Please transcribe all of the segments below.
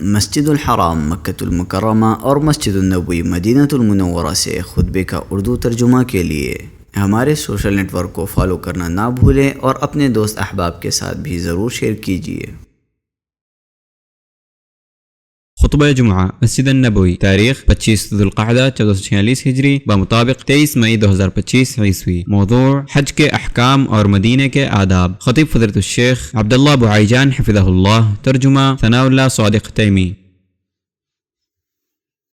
مسجد الحرام مکۃ المکرمہ اور مسجد النبوی مدینہ المنورہ سے خطبے کا اردو ترجمہ کے لیے ہمارے سوشل نیٹ ورک کو فالو کرنا نہ بھولیں اور اپنے دوست احباب کے ساتھ بھی ضرور شیئر کیجیے۔ خطبہ جمعہ مسجد النبوی، تاریخ 25 ذو القعدہ 1446 ہجری بمطابق 23 مئی 2025 عیسوی۔ موضوع حج کے احکام اور مدینہ کے آداب۔ خطیب فضیلۃ الشیخ عبداللہ بوعیجان حفظہ اللہ، ترجمہ ثناء اللہ صادق تیمی۔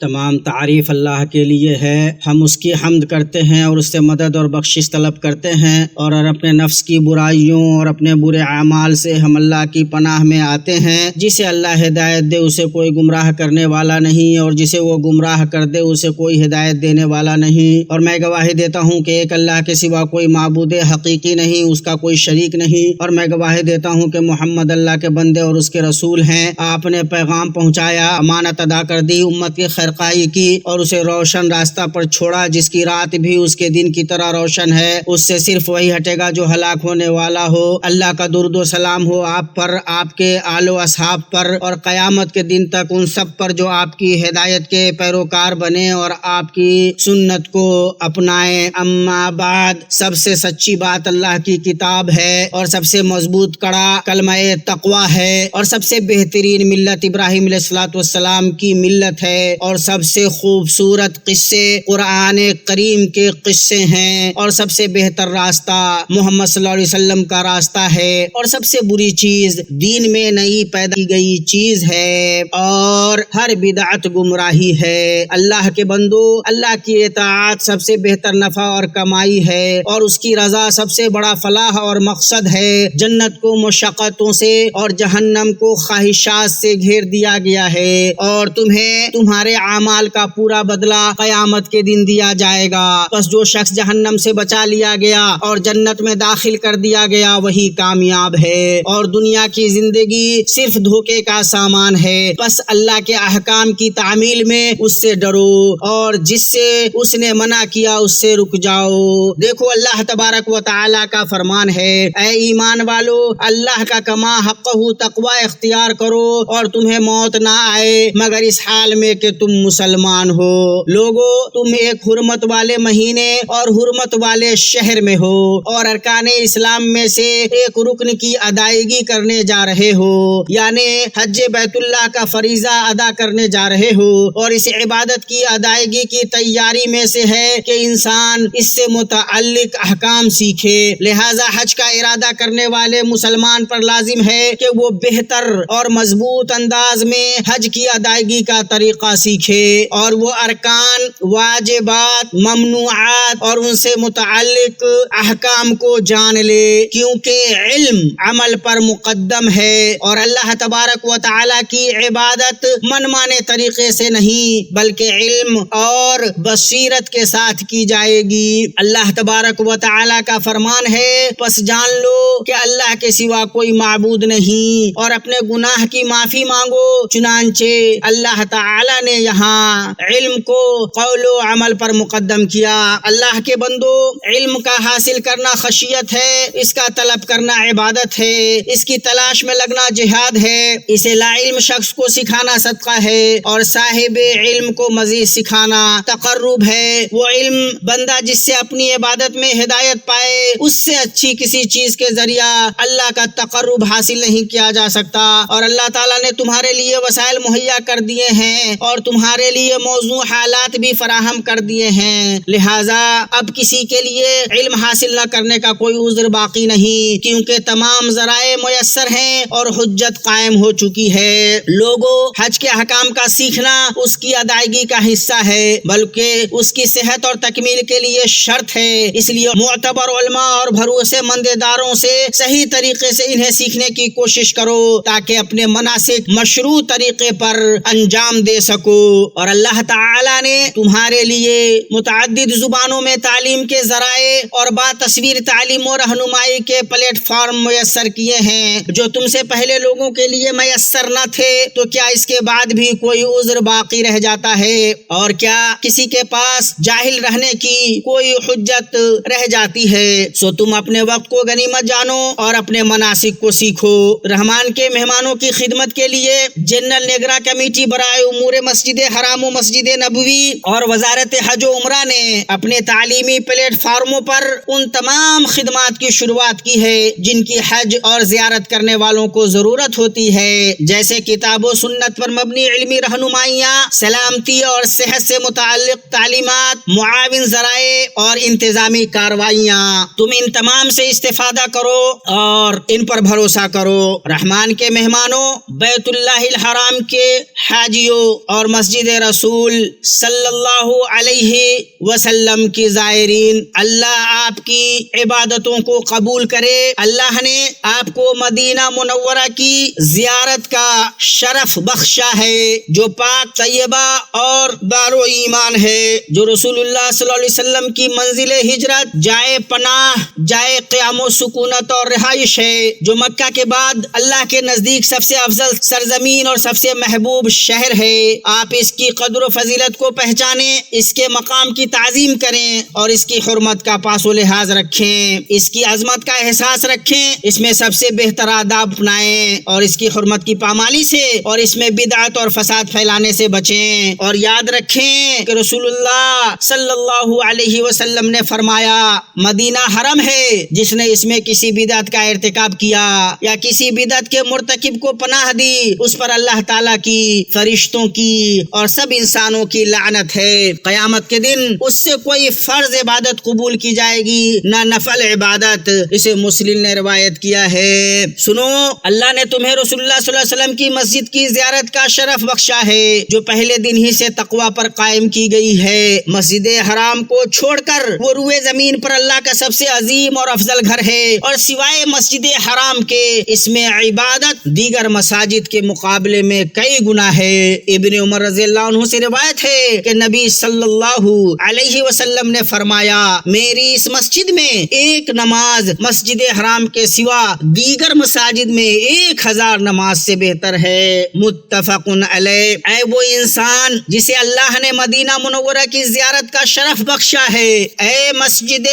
تمام تعریف اللہ کے لیے ہے، ہم اس کی حمد کرتے ہیں اور اس سے مدد اور بخشش طلب کرتے ہیں، اور اپنے نفس کی برائیوں اور اپنے برے اعمال سے ہم اللہ کی پناہ میں آتے ہیں۔ جسے اللہ ہدایت دے اسے کوئی گمراہ کرنے والا نہیں، اور جسے وہ گمراہ کر دے اسے کوئی ہدایت دینے والا نہیں۔ اور میں گواہی دیتا ہوں کہ ایک اللہ کے سوا کوئی معبود حقیقی نہیں، اس کا کوئی شریک نہیں، اور میں گواہی دیتا ہوں کہ محمد اللہ کے بندے اور اس کے رسول ہیں۔ آپ نے پیغام پہنچایا، امانت ادا کر دی، امت کی خیرخواہی کی، اور اسے روشن راستہ پر چھوڑا جس کی رات بھی اس کے دن کی طرح روشن ہے۔ اس سے صرف وہی ہٹے گا جو ہلاک ہونے والا ہو۔ اللہ کا درود و سلام ہو آپ پر، آپ کے آل و اصحاب پر، اور قیامت کے دن تک ان سب پر جو آپ کی ہدایت کے پیروکار بنے اور آپ کی سنت کو اپنائیں۔ اما بعد، سب سے سچی بات اللہ کی کتاب ہے، اور سب سے مضبوط کڑا کلمہ تقوی ہے، اور سب سے بہترین ملت ابراہیم علیہ السلام کی ملت ہے، اور سب سے خوبصورت قصے قرآن کریم کے قصے ہیں، اور سب سے بہتر راستہ محمد صلی اللہ علیہ وسلم کا راستہ ہے، اور سب سے بری چیز دین میں نئی پیدا کی گئی چیز ہے، اور ہر بدعت گمراہی ہے۔ اللہ کے بندو، اللہ کی اطاعت سب سے بہتر نفع اور کمائی ہے، اور اس کی رضا سب سے بڑا فلاح اور مقصد ہے۔ جنت کو مشقتوں سے اور جہنم کو خواہشات سے گھیر دیا گیا ہے، اور تمہیں تمہارے اعمال کا پورا بدلہ قیامت کے دن دیا جائے گا۔ پس جو شخص جہنم سے بچا لیا گیا اور جنت میں داخل کر دیا گیا وہی کامیاب ہے، اور دنیا کی زندگی صرف دھوکے کا سامان ہے۔ پس اللہ کے احکام کی تعمیل میں اس سے ڈرو، اور جس سے اس نے منع کیا اس سے رک جاؤ۔ دیکھو اللہ تبارک و تعالی کا فرمان ہے، اے ایمان والو، اللہ کا کما حقہ تقوی اختیار کرو، اور تمہیں موت نہ آئے مگر اس حال میں کہ تم مسلمان ہو۔ لوگو، تم ایک حرمت والے مہینے اور حرمت والے شہر میں ہو، اور ارکان اسلام میں سے ایک رکن کی ادائیگی کرنے جا رہے ہو، یعنی حج بیت اللہ کا فریضہ ادا کرنے جا رہے ہو، اور اس عبادت کی ادائیگی کی تیاری میں سے ہے کہ انسان اس سے متعلق احکام سیکھے۔ لہذا حج کا ارادہ کرنے والے مسلمان پر لازم ہے کہ وہ بہتر اور مضبوط انداز میں حج کی ادائیگی کا طریقہ سیکھے، اور وہ ارکان، واجبات، ممنوعات اور ان سے متعلق احکام کو جان لے، کیونکہ علم عمل پر مقدم ہے، اور اللہ تبارک و تعالی کی عبادت من مانے طریقے سے نہیں بلکہ علم اور بصیرت کے ساتھ کی جائے گی۔ اللہ تبارک و تعالی کا فرمان ہے، پس جان لو کہ اللہ کے سوا کوئی معبود نہیں، اور اپنے گناہ کی معافی مانگو۔ چنانچہ اللہ تعالی نے یہاں علم کو قول و عمل پر مقدم کیا۔ اللہ کے بندو، علم کا حاصل کرنا خشیت ہے، اس کا طلب کرنا عبادت ہے، اس کی تلاش میں لگنا جہاد ہے، اسے لا علم شخص کو سکھانا صدقہ ہے، اور صاحب علم کو مزید سکھانا تقرب ہے۔ وہ علم بندہ جس سے اپنی عبادت میں ہدایت پائے، اس سے اچھی کسی چیز کے ذریعہ اللہ کا تقرب حاصل نہیں کیا جا سکتا، اور اللہ تعالیٰ نے تمہارے لیے وسائل مہیا کر دیے ہیں، اور تمہارے لیے موزوں حالات بھی فراہم کر دیے ہیں۔ لہٰذا اب کسی کے لیے علم حاصل نہ کرنے کا کوئی عذر باقی نہیں، کیونکہ تمام ذرائع میسر ہیں اور حجت قائم ہو چکی ہے۔ لوگوں، حج کے احکام کا سیکھنا اس کی ادائیگی کا حصہ ہے، بلکہ اس کی صحت اور تکمیل کے لیے شرط ہے۔ اس لیے معتبر علماء اور بھروسے مند اداروں سے صحیح طریقے سے انہیں سیکھنے کی کوشش کرو، تاکہ اپنے مناسک مشروع طریقے پر انجام دے سکو۔ اور اللہ تعالی نے تمہارے لیے متعدد زبانوں میں تعلیم کے ذرائع اور با تصویر تعلیم و رہنمائی کے پلیٹ فارم میسر کیے ہیں جو تم سے پہلے لوگوں کے لیے میسر نہ تھے، تو کیا اس کے بعد بھی کوئی عذر باقی رہ جاتا ہے؟ اور کیا کسی کے پاس جاہل رہنے کی کوئی حجت رہ جاتی ہے؟ سو تم اپنے وقت کو غنیمت جانو اور اپنے مناسک کو سیکھو۔ رحمان کے مہمانوں کی خدمت کے لیے جنرل نگراں کمیٹی برائے امور مسجد حرام و مسجد نبوی اور وزارت حج و عمرہ نے اپنے تعلیمی پلیٹ فارموں پر ان تمام خدمات کی شروعات کی ہے جن کی حج اور زیارت کرنے والوں کو ضرورت ہوتی ہے، جیسے کتاب و سنت پر مبنی علمی رہنمائیاں، سلامتی اور صحت سے متعلق تعلیمات، معاون ذرائع اور انتظامی کارروائیاں۔ تم ان تمام سے استفادہ کرو اور ان پر بھروسہ کرو۔ رحمان کے مہمانوں، بیت اللہ الحرام کے حاجیوں اور مسجد رسول صلی اللہ علیہ وسلم کی زائرین، اللہ آپ کی عبادتوں کو قبول کرے۔ اللہ نے آپ کو مدینہ منورہ کی زیارت کا شرف بخشا ہے جو پاک، طیبہ اور دار و ایمان ہے، جو رسول اللہ صلی اللہ علیہ وسلم کی منزل ہجرت، جائے پناہ، جائے قیام و سکونت اور رہائش ہے، جو مکہ کے بعد اللہ کے نزدیک سب سے افضل سرزمین اور سب سے محبوب شہر ہے۔ آپ اس کی قدر و فضیلت کو پہچانیں، اس کے مقام کی تعظیم کریں اور اس کی حرمت کا پاس و لحاظ رکھیں، اس کی عظمت کا احساس رکھیں، اس میں سب سے بہتر آداب اپنائیں اور اس کی حرمت کی پامالی سے اور اس میں بدعت اور فساد پھیلانے سے بچیں۔ اور یاد رکھیں کہ رسول اللہ صلی اللہ علیہ وسلم نے فرمایا، مدینہ حرم ہے، جس نے اس میں کسی بدعت کا ارتکاب کیا یا کسی بدعت کے مرتکب کو پناہ دی، اس پر اللہ تعالیٰ کی، فرشتوں کی اور سب انسانوں کی لعنت ہے۔ قیامت کے دن اس سے کوئی فرض عبادت قبول کی جائے گی نہ نفل عبادت۔ اسے مسلم نے روایت کیا ہے۔ سنو، اللہ نے تمہیں رسول اللہ صلی اللہ علیہ وسلم کی مسجد کی زیارت کا شرف بخشا ہے جو پہلے دن ہی سے تقوی پر قائم کی گئی ہے۔ مسجد حرام کو چھوڑ کر وہ روئے زمین پر اللہ کا سب سے عظیم اور افضل گھر ہے، اور سوائے مسجد حرام کے اس میں عبادت دیگر مساجد کے مقابلے میں کئی گنا ہے۔ ابن عمر رضی اللہ عنہ سے روایت ہے کہ نبی صلی اللہ علیہ وسلم نے فرمایا، میری اس مسجد میں ایک نماز مسجد حرام کے سوا دیگر مساجد میں 1000 نماز سے بہتر ہے۔ متفق علیہ۔ اے وہ انسان جسے اللہ نے مدینہ منورہ کی زیارت کا شرف بخشا ہے، اے مسجد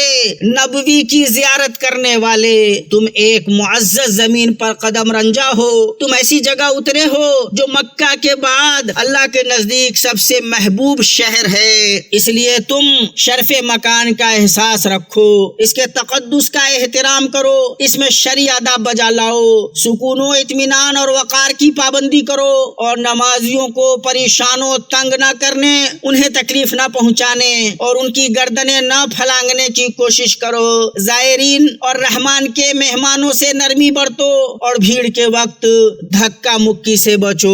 نبوی کی زیارت کرنے والے، تم ایک معزز زمین پر قدم رنجا ہو، تم ایسی جگہ اترے ہو جو مکہ کے بعد اللہ کے نزدیک سب سے محبوب شہر ہے، اس لیے تم شرف مکان کا احساس رکھو، اس کے تقدس کا احترام کرو، اس میں شرعی آداب بجا لاؤ، سکون و اطمینان اور وقار کی پابندی کرو، اور نمازیوں کو پریشان و تنگ نہ کرنے، انہیں تکلیف نہ پہنچانے اور ان کی گردنیں نہ پھلانگنے کی کوشش کرو۔ زائرین اور رحمان کے مہمانوں سے نرمی برتو اور بھیڑ کے وقت دھکا مکی سے بچو۔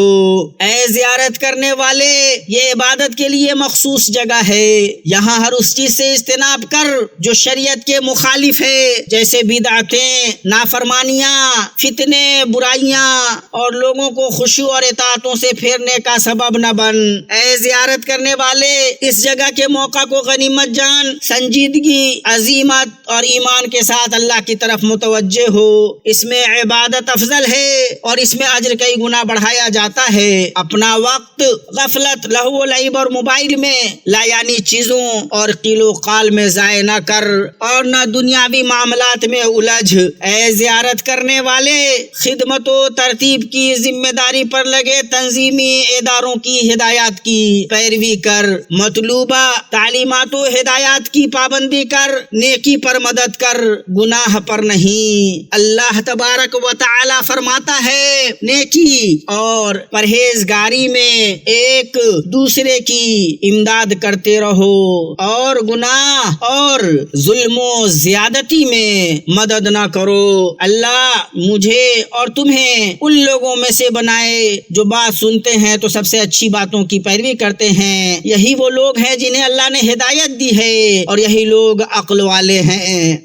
اے زیارت کرنے والے، یہ عبادت کے لیے مخصوص جگہ ہے، یہاں ہر اس چیز سے اجتناب کر جو شریعت کے مخالف ہے، جیسے بدعتیں، نافرمانیاں، فتنے، برائیاں، اور لوگوں کو خشوع اور اطاعتوں سے پھیرنے کا سبب نہ بن۔ اے زیارت کرنے والے، اس جگہ کے موقع کو غنیمت جان، سنجیدگی، عزیمت اور ایمان کے ساتھ اللہ کی طرف متوجہ ہو، اس میں عبادت افضل ہے اور اس میں اجر کئی گنا بڑھایا جاتا ہے۔ اپنا وقت غفلت، لہو و لعب اور موبائل میں لا یعنی چیزوں اور قیل و قال میں ضائع نہ کر اور نہ دنیاوی معاملات میں الجھ۔ اے زیارت کرنے والے، خدمت و ترتیب کی ذمہ داری پر لگے تنظیمی اداروں کی ہدایات کی پیروی کر، مطلوبہ تعلیمات و ہدایات کی پابندی کر، نیکی پر مدد کر، گناہ پر نہیں۔ اللہ تبارک و تعالی فرماتا ہے، نیکی اور پرہیزگاری میں ایک دوسرے کی امداد کرتے رہو اور گناہ اور ظلم و زیادتی میں مدد نہ کرو۔ اللہ مجھے اور تمہیں ان لوگوں میں سے بنائے جو بات سنتے ہیں تو سب سے اچھی باتوں کی پیروی کرتے ہیں۔ یہی وہ لوگ ہیں جنہیں اللہ نے ہدایت دی ہے اور یہی لوگ عقل والے ہیں۔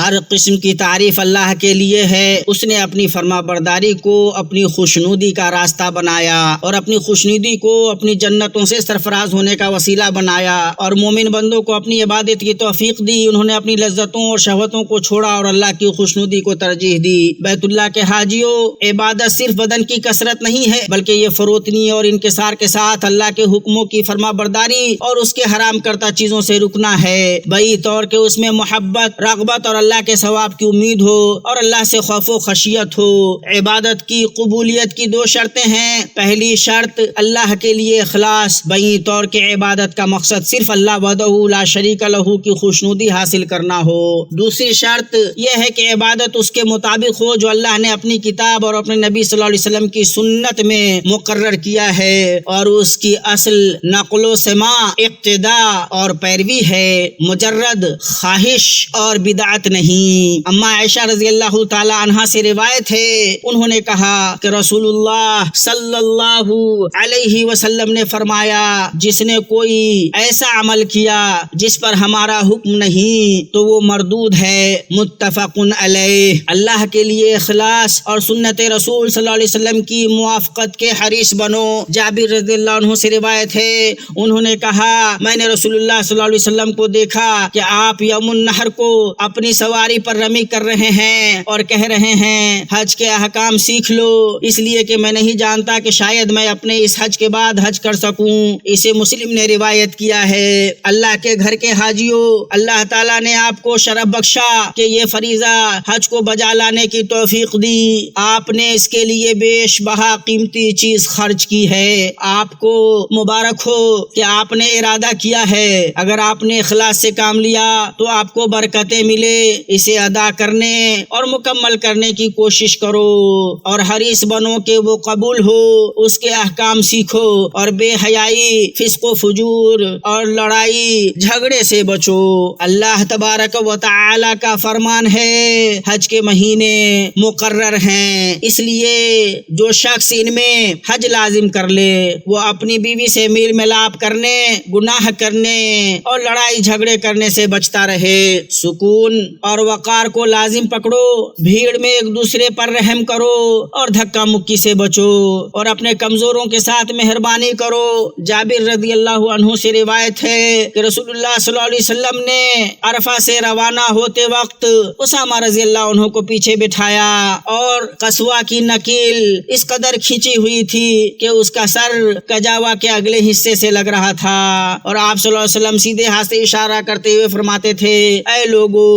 ہر قسم کی تعریف اللہ کے لیے ہے۔ اس نے اپنی فرما برداری کو اپنی خوشنودی کا راستہ بنایا اور اپنی خوشنودی کو اپنی جنتوں سے سرفراز ہونے کا وسیلہ بنایا، اور مومن بندوں کو اپنی عبادت کی توفیق دی۔ انہوں نے اپنی لذتوں اور شہوتوں کو چھوڑا اور اللہ کی خوشنودی کو ترجیح دی۔ بیت اللہ کے حاجیوں، عبادت صرف بدن کی کثرت نہیں ہے، بلکہ یہ فروتنی اور انکسار کے ساتھ اللہ کے حکموں کی فرما برداری اور اس کے حرام کردہ چیزوں سے رکنا ہے، بئی طور کہ اس میں محبت، رغبت اور اللہ کے ثواب کی امید ہو اور اللہ سے خوف و خشیت ہو۔ عبادت کی قبولیت کی دو شرطیں ہیں۔ پہلی شرط اللہ کے لیے اخلاص، بئی طور کہ عبادت کا مقصد صرف اللہ وحدہ لا شریک لہ کی خوشنودی حاصل کرنا ہو۔ دوسری شرط یہ ہے کہ عبادت اس کے مطابق ہو جو اللہ نے اپنی کتاب اور اپنے نبی صلی اللہ علیہ وسلم کی سنت میں مقرر کیا ہے، اور اس کی اصل نقل و سماع، اقتداء اور پیروی ہے، مجرد خواہش اور بدعت نہیں۔ اما عائشہ رضی اللہ تعالی عنہا سے روایت ہے، انہوں نے کہا کہ رسول اللہ صلی اللہ علیہ وسلم نے فرمایا، جس نے کوئی ایسا عمل کیا جس پر ہمارا حکم نہیں تو وہ مردود ہے، متفق علیہ۔ اللہ کے لیے اخلاص اور سنت رسول صلی اللہ علیہ وسلم کی موافقت کے حریص بنو۔ جابر رضی اللہ عنہ سے روایت ہے، انہوں نے کہا، میں نے رسول اللہ صلی اللہ علیہ وسلم کو دیکھا کہ آپ یوم النحر کو اپنی سواری پر رمی کر رہے ہیں اور کہہ رہے ہیں، حج کے احکام سیکھ لو، اس لیے کہ میں نہیں جانتا کہ شاید میں اپنے اس حج کے بعد حج کر سکوں۔ اسے مسلم نے روایت کیا ہے۔ اللہ کے گھر کے حاجیوں، اللہ تعالیٰ نے آپ کو شرف بخشا کہ یہ فریضہ حج کو بجا لانے کی توفیق دی۔ آپ نے اس کے لیے بیش بہا قیمتی چیز خرچ کی ہے۔ آپ کو مبارک ہو کہ آپ نے ارادہ کیا ہے۔ اگر آپ نے اخلاص سے کام لیا تو آپ کو برکتیں ملے۔ اسے ادا کرنے اور مکمل کرنے کی کوشش کرو اور حریص بنو کہ وہ قبول ہو۔ اس کے احکام سیکھو اور بے حیائی، فسق و فجور اور لڑائی جھگڑے سے بچو۔ اللہ تبارک و تعالی کا فرمان ہے، حج کے مہینے مقرر ہیں، اس لیے جو شخص ان میں حج لازم کر لے وہ اپنی بیوی سے میل ملاپ کرنے، گناہ کرنے اور لڑائی جھگڑے کرنے سے بچتا رہے۔ سکون اور وقار کو لازم پکڑو، بھیڑ میں ایک دوسرے پر رحم کرو اور دھکا مکی سے بچو، اور اپنے کمزوروں کے ساتھ مہربانی کرو۔ جابر رضی اللہ عنہ سے روایت ہے کہ رسول اللہ صلی اللہ علیہ وسلم نے عرفہ سے روانہ ہوتے وقت اسامہ رضی اللہ عنہ کو پیچھے بٹھایا اور قصوہ کی نکیل اس قدر کھینچی ہوئی تھی کہ اس کا سر کجاوا کے اگلے حصے سے لگ رہا تھا، اور آپ صلی اللہ علیہ وسلم سیدھے ہاتھ سے اشارہ کرتے ہوئے فرماتے تھے، اے لوگو،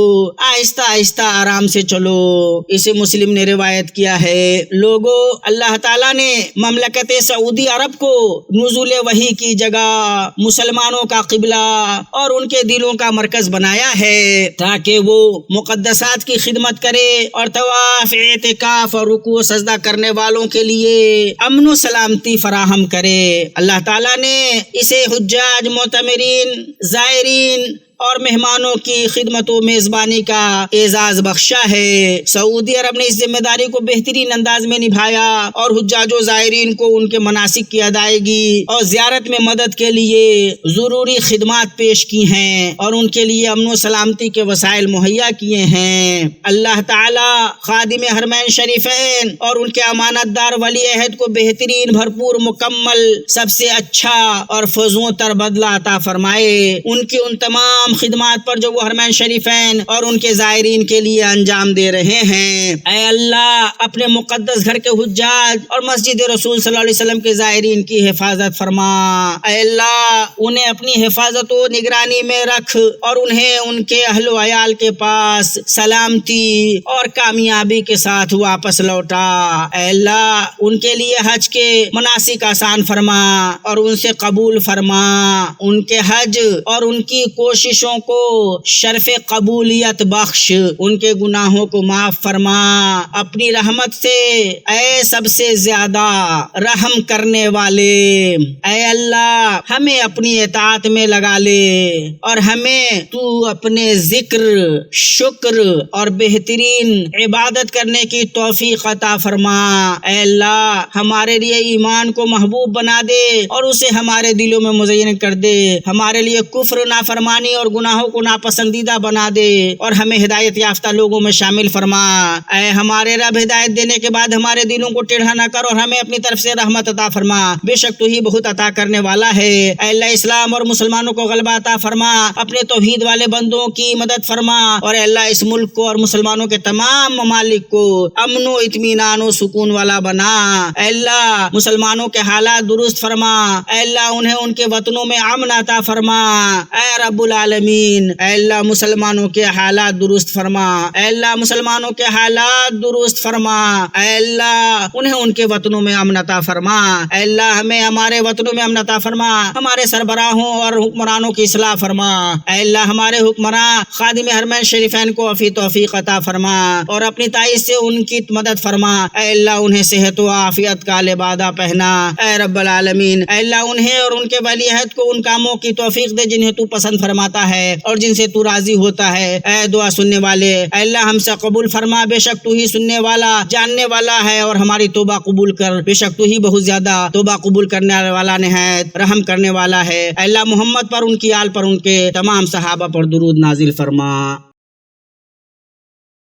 آہستہ آہستہ آرام سے چلو۔ اسے مسلم نے روایت کیا ہے۔ لوگو، اللہ تعالیٰ نے مملکت سعودی عرب کو نزول وحی کی جگہ، مسلمانوں کا قبلہ اور ان کے دلوں کا مرکز بنایا ہے تاکہ وہ مقدسات کی خدمت کرے اور طواف، اعتکاف اور رکوع و سجدہ کرنے والوں کے لیے امن و سلامتی فراہم کرے۔ اللہ تعالیٰ نے اسے حجاج، معتمرین، زائرین اور مہمانوں کی خدمت و میزبانی کا اعزاز بخشا ہے۔ سعودی عرب نے اس ذمہ داری کو بہترین انداز میں نبھایا اور حجاج و زائرین کو ان کے مناسک کی ادائیگی اور زیارت میں مدد کے لیے ضروری خدمات پیش کی ہیں اور ان کے لیے امن و سلامتی کے وسائل مہیا کیے ہیں۔ اللہ تعالی خادم حرمین شریفین اور ان کے امانت دار ولی عہد کو بہترین، بھرپور، مکمل، سب سے اچھا اور فضوں تر بدلہ عطا فرمائے۔ ان کی ان تمام خدمات پر جو وہ حرمین شریفین اور ان کے زائرین کے لیے انجام دے رہے ہیں۔ اے اللہ، اپنے مقدس گھر کے حجاج اور مسجد رسول صلی اللہ علیہ وسلم کے زائرین کی حفاظت فرما۔ اے اللہ، انہیں اپنی حفاظت و نگرانی میں رکھ اور انہیں ان کے اہل و عیال کے پاس سلامتی اور کامیابی کے ساتھ واپس لوٹا۔ اے اللہ، ان کے لیے حج کے مناسک آسان فرما اور ان سے قبول فرما۔ ان کے حج اور ان کی کوششوں کو شرف قبولیت بخش، ان کے گناہوں کو معاف فرما اپنی رحمت سے، اے سب سے زیادہ رحم کرنے والے۔ اے اللہ، ہمیں اپنی اطاعت میں لگا لے اور ہمیں تو اپنے ذکر، شکر اور بہترین عبادت کرنے کی توفیق عطا فرما۔ اے اللہ، ہمارے لیے ایمان کو محبوب بنا دے اور اسے ہمارے دلوں میں مزین کر دے، ہمارے لیے کفر، نافرمانی اور اور گناہوں کو ناپسندیدہ بنا دے اور ہمیں ہدایت یافتہ لوگوں میں شامل فرما۔ اے ہمارے رب، ہدایت دینے کے بعد ہمارے دلوں کو ٹیڑھا نہ کر اور ہمیں اپنی طرف سے رحمت عطا فرما، بے شک تو ہی بہت عطا کرنے والا ہے۔ اے اللہ، اسلام اور مسلمانوں کو غلبہ عطا فرما، اپنے توحید والے بندوں کی مدد فرما، اور اے اللہ اس ملک کو اور مسلمانوں کے تمام ممالک کو امن و اطمینان و سکون والا بنا۔ اے اللہ مسلمانوں کے حالات درست فرما، اے اللہ انہیں ان کے وطنوں میں امن عطا فرما، اے رب العالمین۔ اے اللہ مسلمانوں کے حالات درست فرما، اے اللہ مسلمانوں کے حالات درست فرما، اے اللہ انہیں ان کے وطنوں میں امن عطا فرما۔ اے اللہ ہمیں ہمارے وطنوں میں امن عطا فرما، ہمارے سربراہوں اور حکمرانوں کی اصلاح فرما۔ اے اللہ ہمارے حکمراں خادم حرمین شریفین کو عفی توفیق عطا فرما اور اپنی تائید سے ان کی مدد فرما۔ اے اللہ انہیں صحت و عافیت کا لبادہ پہنا، اے رب العالمین۔ اے اللہ انہیں اور ان کے ولی عہد کو ان کاموں کی توفیق دے جنہیں تو پسند فرماتا ہے اور جن سے تو راضی ہوتا ہے۔ اے دعا سننے والے، اے اللہ ہم سے قبول فرما، بے شک تو ہی سننے والا جاننے والا ہے، اور ہماری توبہ قبول کر، بے شک تو ہی بہت زیادہ توبہ قبول کرنے والا نہایت رحم کرنے والا ہے۔ اے اللہ محمد پر، ان کی آل پر، ان کے تمام صحابہ پر درود نازل فرما۔